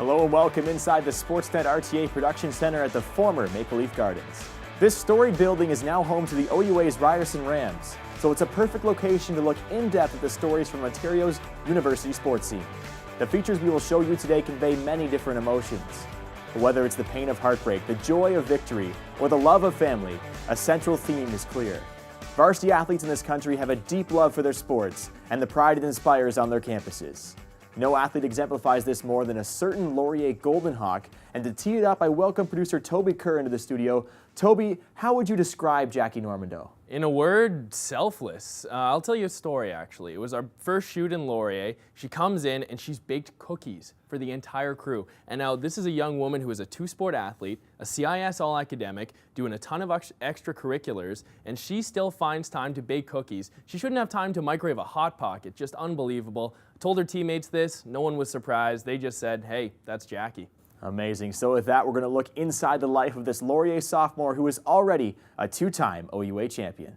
Hello and welcome inside the Sportsnet RTA Production Center at the former Maple Leaf Gardens. This storied building is now home to the OUA's Ryerson Rams, so it's a perfect location to look in depth at the stories from Ontario's university sports scene. The features we will show you today convey many different emotions. But whether it's the pain of heartbreak, the joy of victory, or the love of family, a central theme is clear. Varsity athletes in this country have a deep love for their sports and the pride it inspires on their campuses. No athlete exemplifies this more than a certain Laurier Golden Hawk, and to tee it up, I welcome producer Toby Kerr into the studio. Toby, how would you describe Jackie Normando? In a word, selfless. I'll tell you a story, actually. It was our first shoot in Laurier. She comes in and she's baked cookies for the entire crew. And now this is a young woman who is a two-sport athlete, a CIS all-academic, doing a ton of extracurriculars, and she still finds time to bake cookies. She shouldn't have time to microwave a Hot Pocket. Just unbelievable. Told her teammates this. No one was surprised. They just said, hey, that's Jackie. Amazing. So with that, we're going to look inside the life of this Laurier sophomore who is already a two-time OUA champion.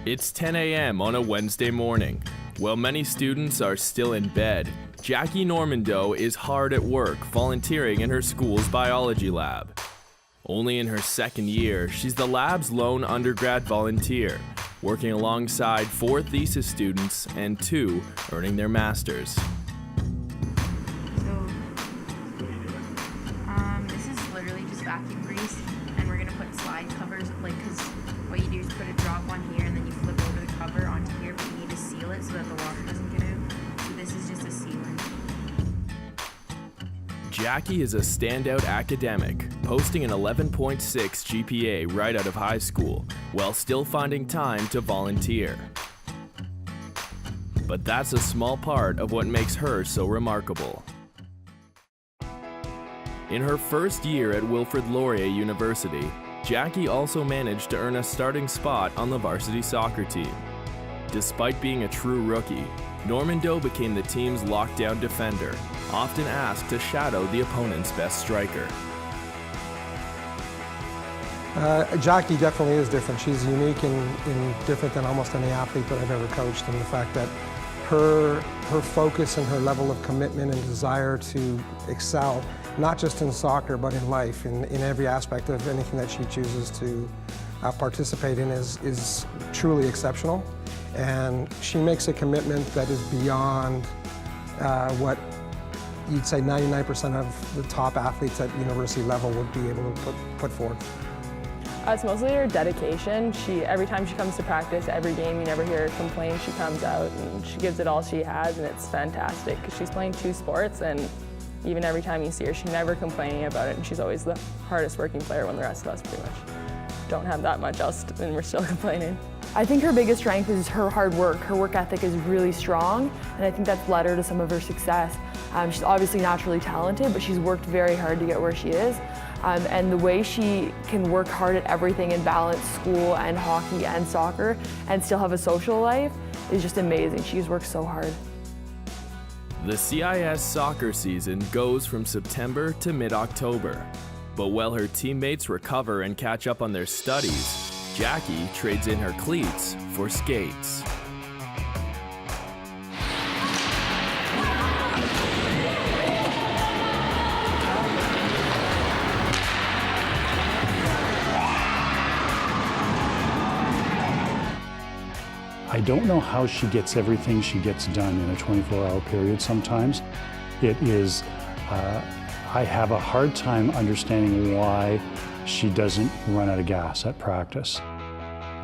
It's 10 a.m. on a Wednesday morning. While many students are still in bed, Jackie Normando is hard at work volunteering in her school's biology lab. Only in her second year, she's the lab's lone undergrad volunteer, working alongside 4 thesis students and 2 earning their masters. Vacuum grease, and we're gonna put slide covers, because what you do is put a drop on here and then you flip over the cover onto here, but you need to seal it so that the water doesn't get out. So this is just a sealant. Jackie is a standout academic, posting an 11.6 GPA right out of high school, while still finding time to volunteer. But that's a small part of what makes her so remarkable. In her first year at Wilfrid Laurier University, Jackie also managed to earn a starting spot on the varsity soccer team. Despite being a true rookie, Normando became the team's lockdown defender, often asked to shadow the opponent's best striker. Jackie definitely is different. She's unique and different than almost any athlete that I've ever coached, and the fact that her focus and her level of commitment and desire to excel, not just in soccer, but in life, in every aspect of anything that she chooses to participate in is truly exceptional. And she makes a commitment that is beyond what you'd say 99% of the top athletes at university level would be able to put forward. It's mostly her dedication. Every time she comes to practice, every game, you never hear her complain. She comes out and she gives it all she has, and it's fantastic because she's playing 2 sports, and even every time you see her, she's never complaining about it, and she's always the hardest working player when the rest of us pretty much don't have that much else and we're still complaining. I think her biggest strength is her hard work. Her work ethic is really strong, and I think that's led her to some of her success. She's obviously naturally talented, but she's worked very hard to get where she is. And the way she can work hard at everything and balance school and hockey and soccer and still have a social life is just amazing. She's worked so hard. The CIS soccer season goes from September to mid-October. But while her teammates recover and catch up on their studies, Jackie trades in her cleats for skates. I don't know how she gets everything she gets done in a 24-hour period sometimes. It is, I have a hard time understanding why she doesn't run out of gas at practice.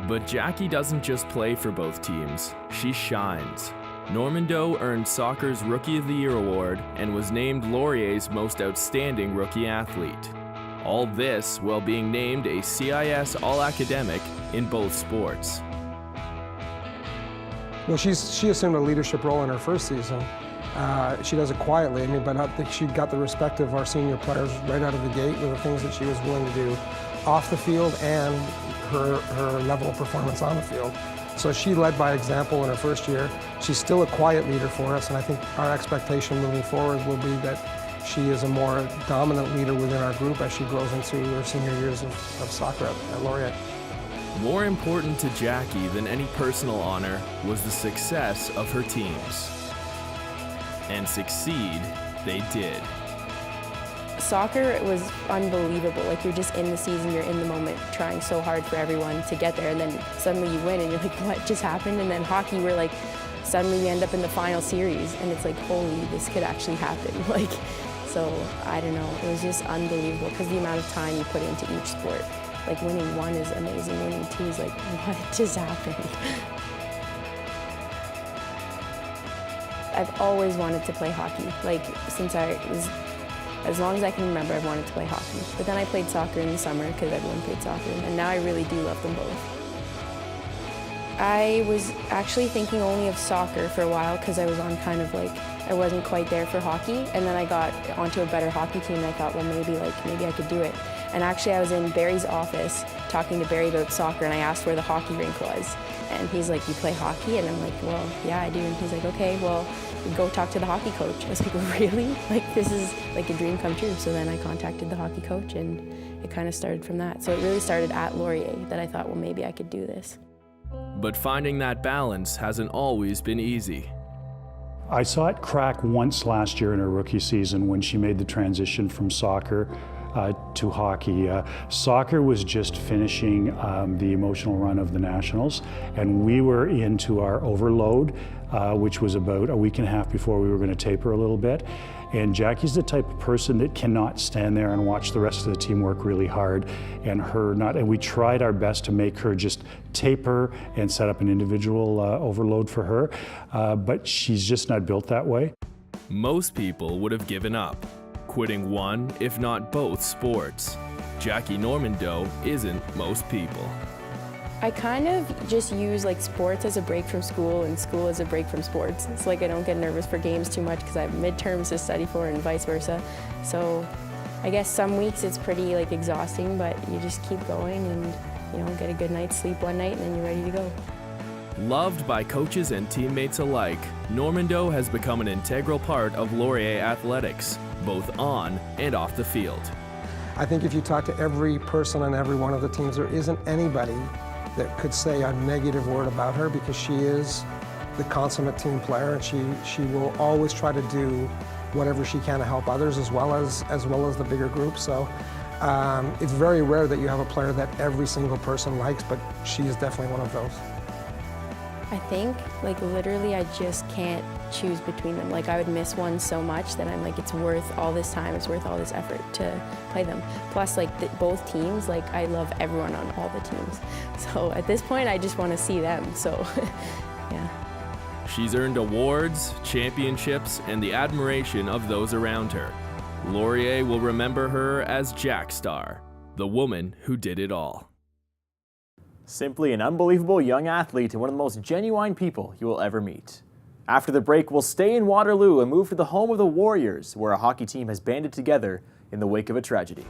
But Jackie doesn't just play for both teams, she shines. Normando earned soccer's Rookie of the Year award and was named Laurier's most outstanding rookie athlete. All this while being named a CIS all-academic in both sports. Well, she assumed a leadership role in her first season. She does it quietly, but I think she got the respect of our senior players right out of the gate with the things that she was willing to do off the field and her level of performance on the field. So she led by example in her first year. She's still a quiet leader for us, and I think our expectation moving forward will be that she is a more dominant leader within our group as she grows into her senior years of soccer at Laurier. More important to Jackie than any personal honor was the success of her teams. And succeed they did. Soccer was unbelievable. Like, you're just in the season, you're in the moment, trying so hard for everyone to get there, and then suddenly you win and you're like, what just happened? And then hockey, we're like, suddenly we end up in the final series and it's like, holy, this could actually happen. Like, so I don't know, it was just unbelievable because the amount of time you put into each sport. Like, winning one is amazing, winning two is like, what just happened? I've always wanted to play hockey. Like, since I was, as long as I can remember, I've wanted to play hockey. But then I played soccer in the summer because everyone played soccer, and now I really do love them both. I was actually thinking only of soccer for a while because I was on kind of like, I wasn't quite there for hockey, and then I got onto a better hockey team and I thought, well, maybe I could do it. And actually I was in Barry's office talking to Barry about soccer, and I asked where the hockey rink was. And he's like, you play hockey? And I'm like, well, yeah, I do. And he's like, okay, well, go talk to the hockey coach. I was like, really? Like, this is like a dream come true. So then I contacted the hockey coach, and it kind of started from that. So it really started at Laurier that I thought, well, maybe I could do this. But finding that balance hasn't always been easy. I saw it crack once last year in her rookie season when she made the transition from soccer to hockey. Soccer was just finishing the emotional run of the Nationals, and we were into our overload, which was about a week and a half before we were going to taper a little bit. And Jackie's the type of person that cannot stand there and watch the rest of the team work really hard, and we tried our best to make her just taper and set up an individual overload for her, but she's just not built that way. Most people would have given up, quitting one, if not both, sports. Jackie Normando isn't most people. I kind of just use like sports as a break from school and school as a break from sports. It's like I don't get nervous for games too much because I have midterms to study for and vice versa. So I guess some weeks it's pretty like exhausting, but you just keep going and, you know, get a good night's sleep one night and then you're ready to go. Loved by coaches and teammates alike, Normando has become an integral part of Laurier athletics, both on and off the field. I think if you talk to every person on every one of the teams, there isn't anybody that could say a negative word about her, because she is the consummate team player, and she will always try to do whatever she can to help others as well as the bigger group. So it's very rare that you have a player that every single person likes, but she is definitely one of those. I think, like, literally I just can't choose between them. Like, I would miss one so much that I'm like, it's worth all this time, it's worth all this effort to play them. Plus, like, both teams, like, I love everyone on all the teams. So at this point, I just want to see them, so, yeah. She's earned awards, championships, and the admiration of those around her. Laurier will remember her as Jack Star, the woman who did it all. Simply an unbelievable young athlete and one of the most genuine people you will ever meet. After the break, we'll stay in Waterloo and move to the home of the Warriors, where a hockey team has banded together in the wake of a tragedy.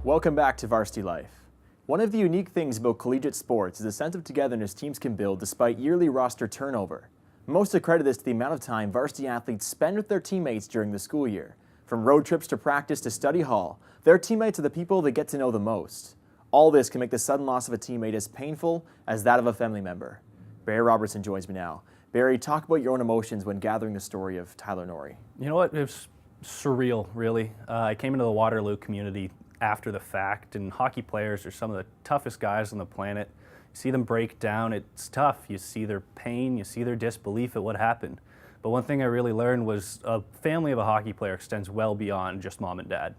Welcome back to Varsity Life. One of the unique things about collegiate sports is the sense of togetherness teams can build despite yearly roster turnover. Most accredit this to the amount of time varsity athletes spend with their teammates during the school year. From road trips to practice to study hall, their teammates are the people they get to know the most. All this can make the sudden loss of a teammate as painful as that of a family member. Barry Robertson joins me now. Barry, talk about your own emotions when gathering the story of Tyler Norrie. You know what? It was surreal, really. I came into the Waterloo community after the fact, and hockey players are some of the toughest guys on the planet. You see them break down, it's tough. You see their pain, you see their disbelief at what happened. But one thing I really learned was a family of a hockey player extends well beyond just mom and dad.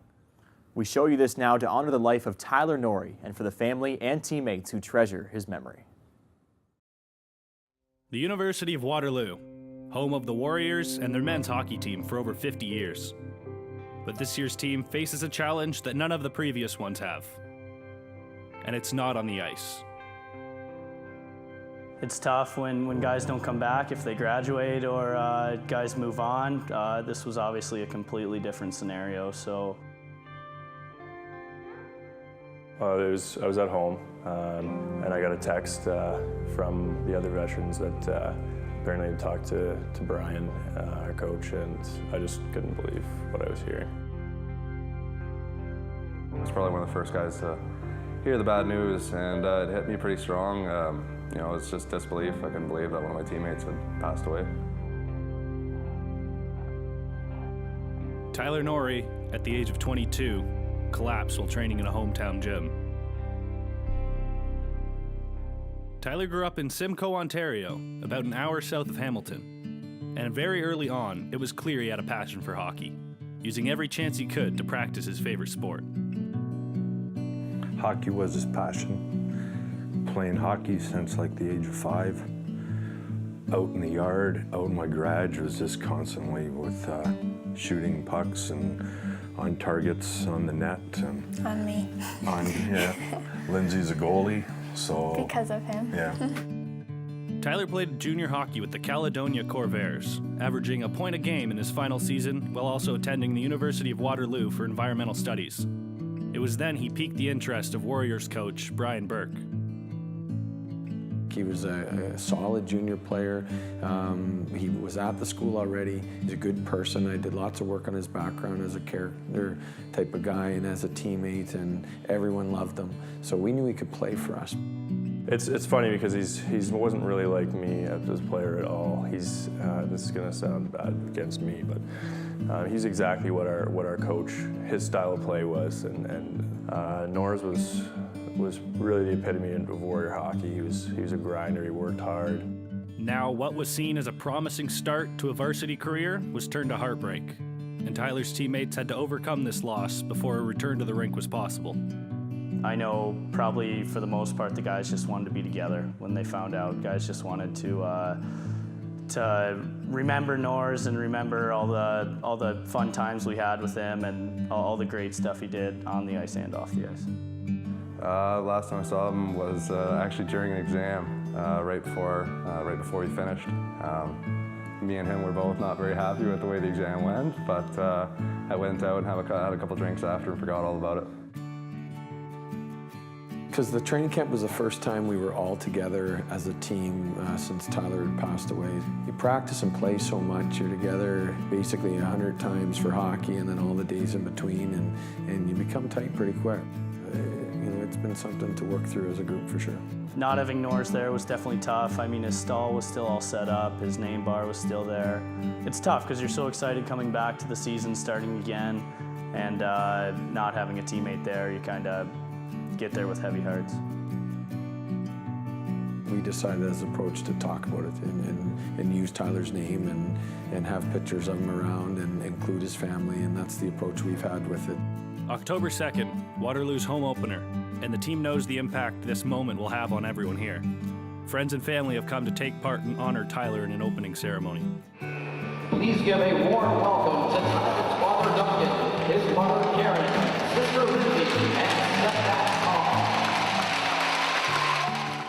We show you this now to honor the life of Tyler Norrie and for the family and teammates who treasure his memory. The University of Waterloo, home of the Warriors and their men's hockey team for over 50 years. But this year's team faces a challenge that none of the previous ones have. And it's not on the ice. It's tough when guys don't come back, if they graduate or guys move on. This was obviously a completely different scenario, so. I was at home, and I got a text from the other veterans that apparently had talked to Brian, our coach, and I just couldn't believe what I was hearing. I was probably one of the first guys to hear the bad news, and it hit me pretty strong. You know, it's just disbelief. I couldn't believe that one of my teammates had passed away. Tyler Norrie, at the age of 22, collapsed while training in a hometown gym. Tyler grew up in Simcoe, Ontario, about an hour south of Hamilton. And very early on, it was clear he had a passion for hockey, using every chance he could to practice his favorite sport. Hockey was his passion. Playing hockey since like the age of 5. Out in the yard, out in my garage, was just constantly with shooting pucks and on targets on the net. And on me. Lindsay's a goalie, so. Because of him. Yeah. Tyler played junior hockey with the Caledonia Corvairs, averaging a point a game in his final season while also attending the University of Waterloo for environmental studies. It was then he piqued the interest of Warriors coach Brian Burke. He was a solid junior player. He was at the school already. He's a good person. I did lots of work on his background as a character type of guy and as a teammate, and everyone loved him. So we knew he could play for us. It's funny because he wasn't really like me as a player at all. This is gonna sound bad against me, but he's exactly what our coach, his style of play was, and Norris was really the epitome of Warrior hockey. He was a grinder, he worked hard. Now, what was seen as a promising start to a varsity career was turned to heartbreak, and Tyler's teammates had to overcome this loss before a return to the rink was possible. I know probably for the most part the guys just wanted to be together when they found out. Guys just wanted to remember Norris and remember all the fun times we had with him and all the great stuff he did on the ice and off the ice. Last time I saw him was actually during an exam, right before he finished. Me and him were both not very happy with the way the exam went, but I went out and had a couple drinks after and forgot all about it. Because the training camp was the first time we were all together as a team since Tyler had passed away. You practice and play so much. You're together basically 100 times for hockey and then all the days in between, and you become tight pretty quick. It's been something to work through as a group for sure. Not having Norris there was definitely tough. I mean, his stall was still all set up, his name bar was still there. It's tough because you're so excited coming back to the season, starting again, and not having a teammate there, you kind of get there with heavy hearts. We decided as an approach to talk about it and use Tyler's name and have pictures of him around and include his family, and that's the approach we've had with it. October 2nd, Waterloo's home opener, and the team knows the impact this moment will have on everyone here. Friends and family have come to take part and honor Tyler in an opening ceremony. Please give a warm welcome to Tyler's father Duncan, his mother Karen, sister Lindsay, and stepdad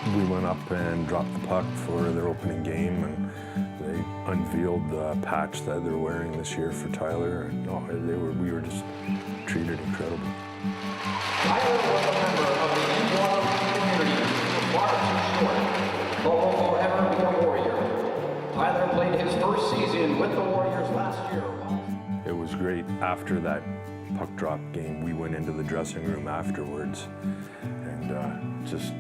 Tom. We went up and dropped the puck for their opening game, and they unveiled the patch that they're wearing this year for Tyler. And we were just treated incredibly. Tyler was a member of the Waterloo community for far too short, but will forever be a Warrior. Tyler played his first season with the Warriors last year. It was great. After that puck drop game, we went into the dressing room afterwards, and just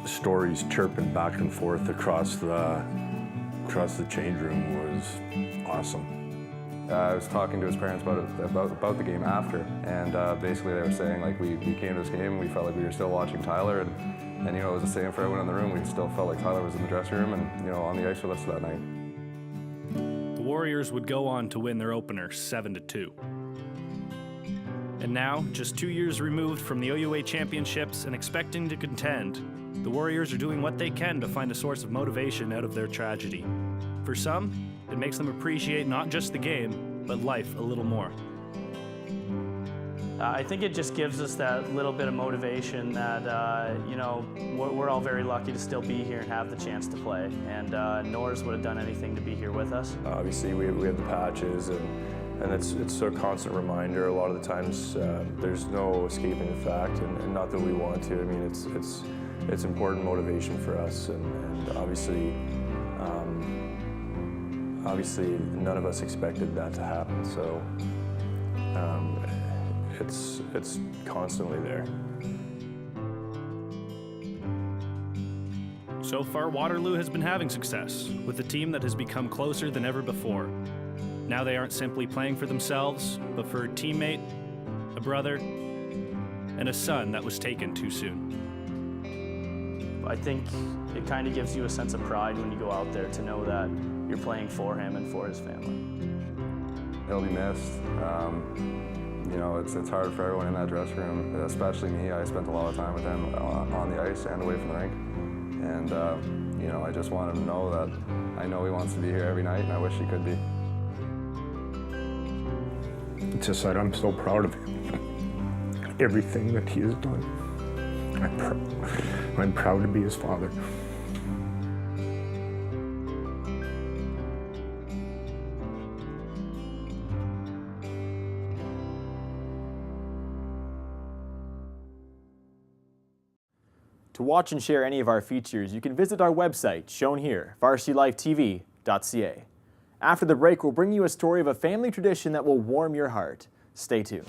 stories chirping back and forth across the change room was awesome. I was talking to his parents about the game after, and basically they were saying, like, we came to this game and we felt like we were still watching Tyler, and you know, it was the same for everyone in the room. We still felt like Tyler was in the dressing room and, you know, on the ice with us that night. The Warriors would go on to win their opener 7-2. And now, just 2 years removed from the OUA championships and expecting to contend, the Warriors are doing what they can to find a source of motivation out of their tragedy. For some, it makes them appreciate not just the game, but life a little more. I think it just gives us that little bit of motivation that, you know, we're all very lucky to still be here and have the chance to play. And Norris would have done anything to be here with us. Obviously, we have the patches, and it's a constant reminder. A lot of the times, there's no escaping the fact, and not that we want to. I mean, it's important motivation for us, and obviously, none of us expected that to happen. So it's constantly there. So far, Waterloo has been having success with a team that has become closer than ever before. Now they aren't simply playing for themselves, but for a teammate, a brother, and a son that was taken too soon. I think it kind of gives you a sense of pride when you go out there to know that you're playing for him and for his family. He'll be missed. You know, it's hard for everyone in that dressing room, especially me. I spent a lot of time with him on the ice and away from the rink. And, you know, I just want him to know that I know he wants to be here every night, and I wish he could be. It's just that I'm so proud of him. Everything that he has done. I'm proud to be his father. To watch and share any of our features, you can visit our website, shown here, varsitylifetv.ca. After the break, we'll bring you a story of a family tradition that will warm your heart. Stay tuned.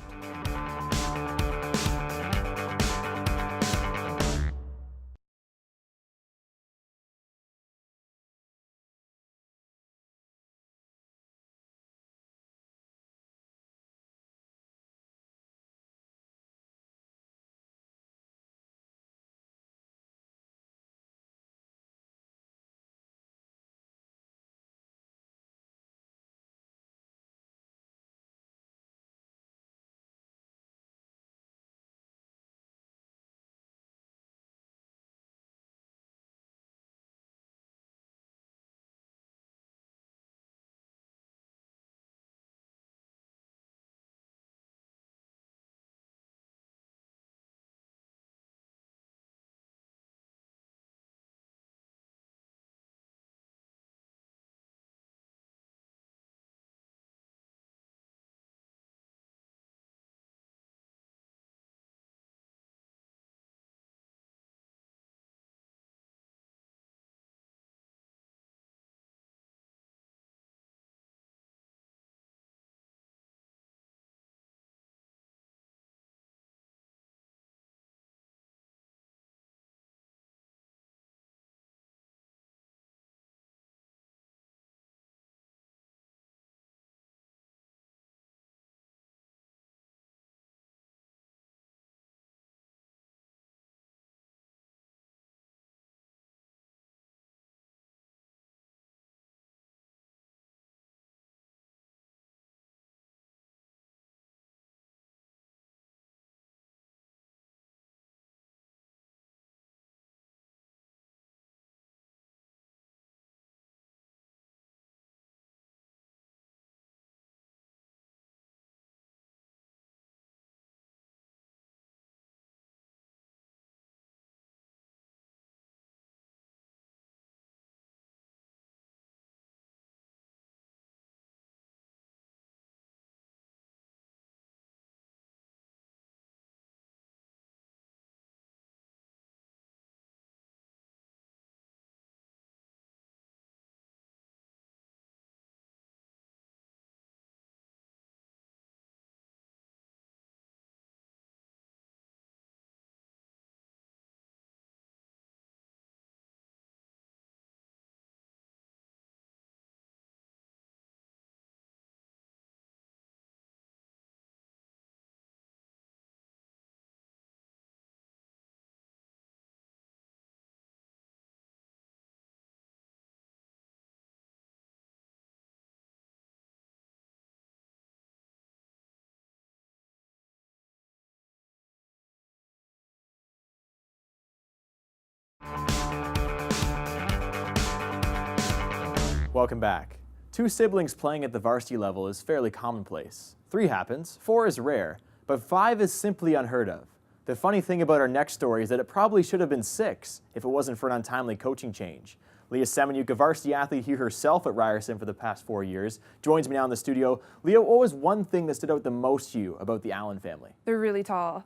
Welcome back. 2 siblings playing at the varsity level is fairly commonplace. 3 happens, 4 is rare, but 5 is simply unheard of. The funny thing about our next story is that it probably should have been 6 if it wasn't for an untimely coaching change. Leah Semeniuk, a varsity athlete here herself at Ryerson for the past 4 years, joins me now in the studio. Leah, what was one thing that stood out the most to you about the Allen family? They're really tall.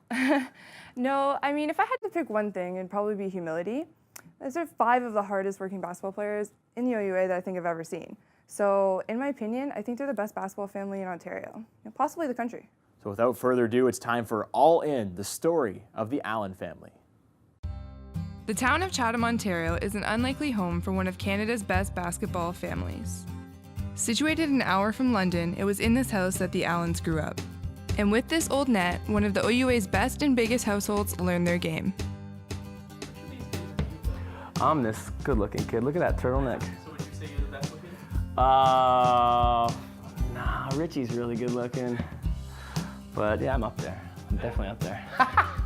No, I mean, if I had to pick one thing, it'd probably be humility. Those are 5 of the hardest working basketball players in the OUA that I think I've ever seen. So, in my opinion, I think they're the best basketball family in Ontario, possibly the country. So without further ado, it's time for All In, the story of the Allen family. The town of Chatham, Ontario is an unlikely home for one of Canada's best basketball families. Situated an hour from London, it was in this house that the Allens grew up. And with this old net, one of the OUA's best and biggest households learned their game. I'm this good-looking kid. Look at that turtleneck. So would you say you're the best looking? Nah, Richie's really good looking. But yeah, I'm up there. I'm definitely up there.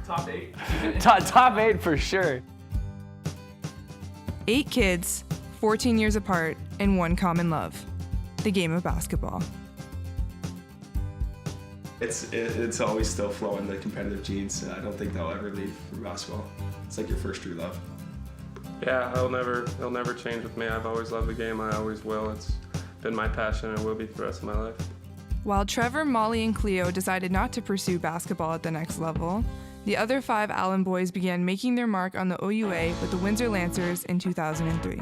Top 8? Top 8 for sure. 8 kids, 14 years apart, and one common love, the game of basketball. It's always still flowing, the competitive genes. I don't think they'll ever leave for basketball. It's like your first true love. Yeah, it'll never change with me. I've always loved the game. I always will. It's been my passion and will be for the rest of my life. While Trevor, Molly, and Cleo decided not to pursue basketball at the next level, the other 5 Allen boys began making their mark on the OUA with the Windsor Lancers in 2003.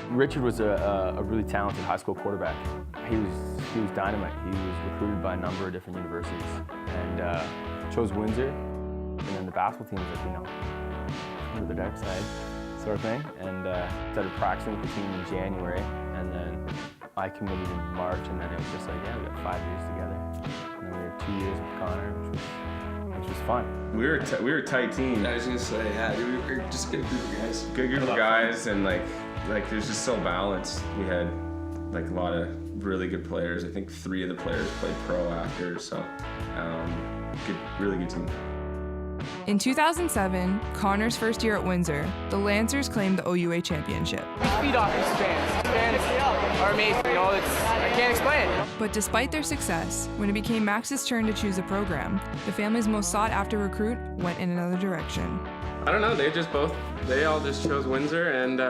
Richard was a really talented high school quarterback. He was dynamite. He was recruited by a number of different universities and chose Windsor. And then the basketball team was like, go to the dark side sort of thing. And started practicing with the team in January. And then I committed in March, and then it was just like, yeah, we got 5 years together. And then we were 2 years with Connor, which was fun. We were a tight team. I was gonna say, yeah, we were just a good group of guys. Good group of guys, and like it was just so balanced. We had like a lot of really good players. I think 3 of the players played pro after, so really good team. In 2007, Connor's first year at Windsor, the Lancers claimed the OUA championship. Feed off these fans are amazing. I can't explain it. But despite their success, when it became Max's turn to choose a program, the family's most sought-after recruit went in another direction. I don't know, they all just chose Windsor, and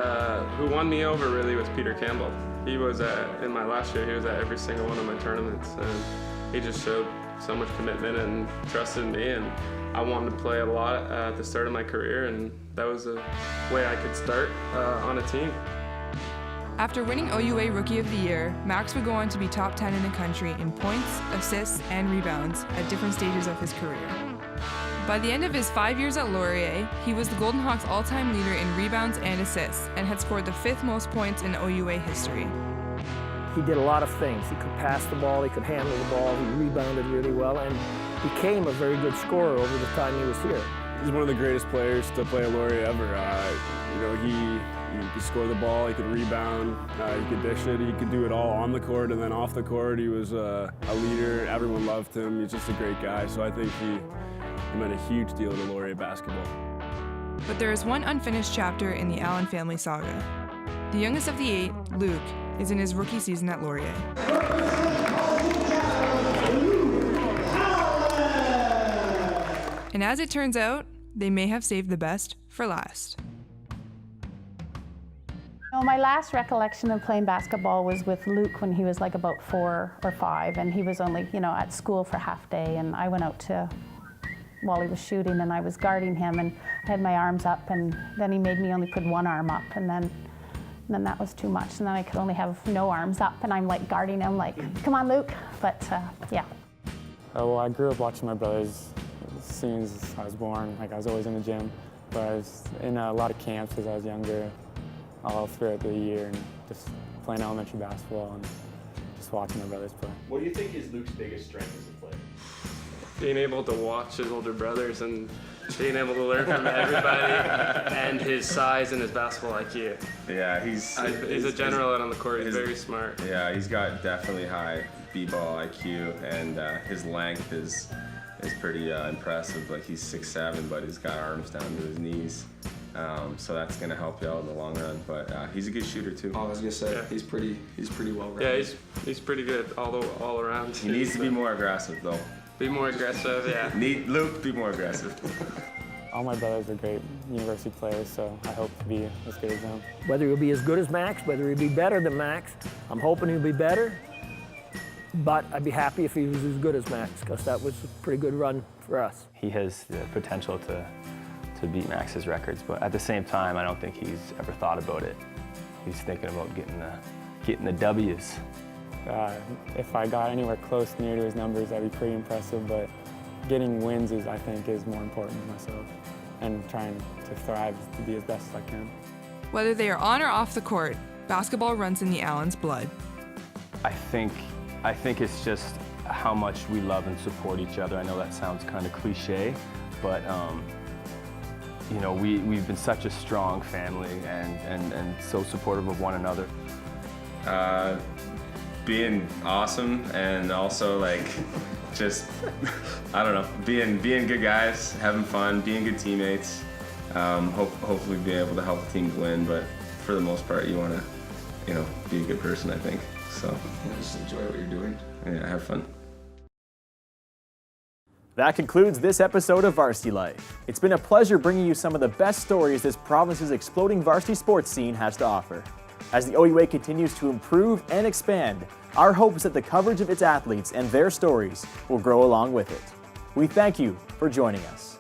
who won me over really was Peter Campbell. He was in my last year, he was at every single one of my tournaments, and he just showed so much commitment and trusted in me, and I wanted to play a lot at the start of my career, and that was a way I could start on a team. After winning OUA Rookie of the Year, Max would go on to be top 10 in the country in points, assists, and rebounds at different stages of his career. By the end of his 5 years at Laurier, he was the Golden Hawks' all-time leader in rebounds and assists, and had scored the 5th most points in OUA history. He did a lot of things. He could pass the ball, he could handle the ball, he rebounded really well, and became a very good scorer over the time he was here. He's one of the greatest players to play at Laurier ever. He could score the ball, he could rebound, he could dish it, he could do it all on the court, and then off the court he was a leader. Everyone loved him. He's just a great guy, so I think he meant a huge deal to Laurier basketball. But there is one unfinished chapter in the Allen family saga. The youngest of the 8, Luke, is in his rookie season at Laurier. And as it turns out, they may have saved the best for last. My last recollection of playing basketball was with Luke when he was like about 4 or 5, and he was only, at school for half day, and I went out while he was shooting, and I was guarding him, and I had my arms up, and then he made me only put one arm up, and then that was too much, and then I could only have no arms up, and I'm like guarding him like, come on, Luke, but yeah. Well, I grew up watching my brothers as soon as I was born. Like, I was always in the gym, but I was in a lot of camps as I was younger, all throughout the year, and just playing elementary basketball and just watching my brothers play. What do you think is Luke's biggest strength as a player? Being able to watch his older brothers and being able to learn from everybody, and his size and his basketball IQ. Yeah, he's a general out on the court. He's very smart. Yeah, he's got definitely high b-ball IQ, and his length is pretty impressive. Like, he's 6'7", but he's got arms down to his knees. So that's going to help you out in the long run. But he's a good shooter too. I was gonna say he's pretty well rounded. Yeah, he's pretty good all around. He needs to be more aggressive though. Be more aggressive, yeah. Luke, be more aggressive. All my brothers are great university players, so I hope to be as good as them. Whether he'll be as good as Max, whether he'll be better than Max, I'm hoping he'll be better. But I'd be happy if he was as good as Max, because that was a pretty good run for us. He has the potential to beat Max's records, but at the same time, I don't think he's ever thought about it. He's thinking about getting the W's. If I got anywhere close near to his numbers, that'd be pretty impressive, but getting wins I think is more important to myself, and trying to thrive to be as best as I can. Whether they are on or off the court, basketball runs in the Allens' blood. I think it's just how much we love and support each other. I know that sounds kind of cliche, but you know, we've been such a strong family and so supportive of one another. Being awesome, and also like just I don't know, being good guys, having fun, being good teammates. Hopefully be able to help the teams win, but for the most part you want to be a good person, I think. So just enjoy what you're doing. Yeah, have fun. That concludes this episode of Varsity Life. It's been a pleasure bringing you some of the best stories this province's exploding varsity sports scene has to offer. As the OUA continues to improve and expand, our hope is that the coverage of its athletes and their stories will grow along with it. We thank you for joining us.